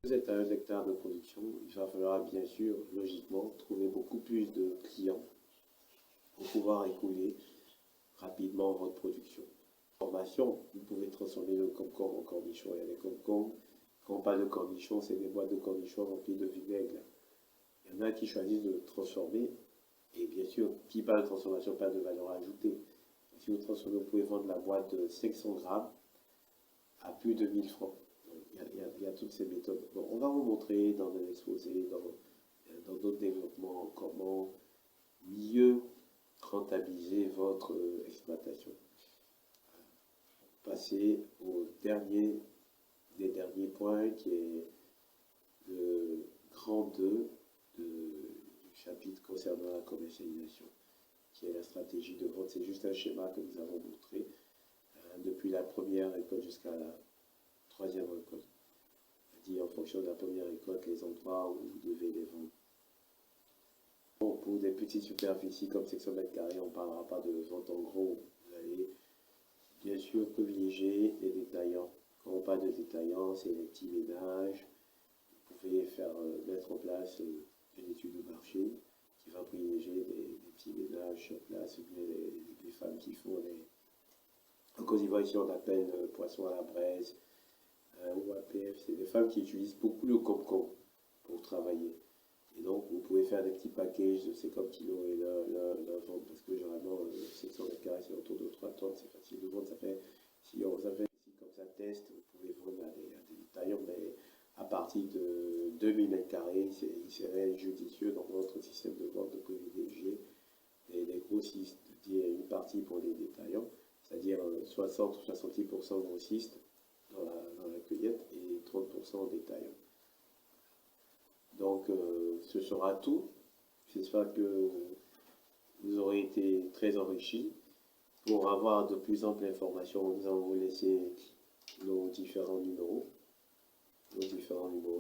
Vous êtes à 1 hectare de production, il va falloir bien sûr, logiquement, trouver beaucoup plus de clients pour pouvoir écouler rapidement votre production. Formation, vous pouvez transformer le concombre en cornichon. Il y a des concombres, quand on parle de cornichons, c'est des boîtes de cornichons remplies de vinaigre. Il y en a qui choisissent de transformer, et bien sûr, qui parle de transformation, pas de valeur ajoutée. Si vous transformez, vous pouvez vendre la boîte de 500 grammes à plus de 1000 francs. Il y a toutes ces méthodes. Bon, on va vous montrer dans un exposé, dans d'autres développements, comment mieux rentabiliser votre exploitation. Passer au dernier des derniers points, qui est le grand 2 du chapitre concernant la commercialisation, qui est la stratégie de vente. C'est juste un schéma que nous avons montré depuis la première récolte jusqu'à la troisième récolte. Dit en fonction de la première récolte, les endroits où vous devez les vendre. Bon, pour des petites superficies comme 500 mètres carrés, on ne parlera pas de vente en gros. Vous allez bien sûr privilégier les détaillants. Quand on parle de détaillants, c'est les petits ménages. Vous pouvez mettre en place une étude de marché qui va privilégier des petits ménages sur place, ou bien les femmes qui font les... En Côte d'Ivoire, ici, on appelle poisson à la braise, ou APF. C'est des femmes qui utilisent beaucoup le concombre pour travailler. Et donc, vous pouvez faire des petits packages de 50 kg et la vendre, parce que généralement, 700 mètres carrés, c'est autour de 3 tonnes, c'est facile de vendre. Ça fait, si on fait ici comme ça, test, vous pouvez vendre à des détaillants, mais à partir de 2000 mètres carrés, il serait judicieux dans votre système de vente de privilégier les grossistes, dire une partie pour les détaillants, c'est-à-dire 60 ou 70% grossistes dans la cueillette et 30% détaillants. Donc, ce sera tout. J'espère que vous aurez été très enrichis. Pour avoir de plus amples informations, nous allons vous laisser nos différents numéros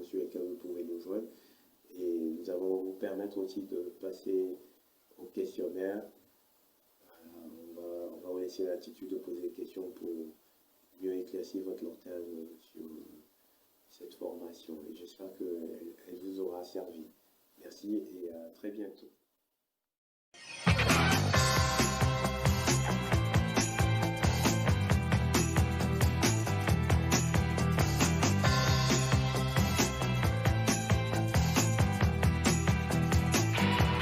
sur lesquels vous pouvez nous joindre. Et nous allons vous permettre aussi de passer au questionnaire. On va vous laisser l'attitude de poser des questions pour mieux éclaircir votre lanterne sur cette formation. Et j'espère qu'elle vous aura servi. Merci et à très bientôt.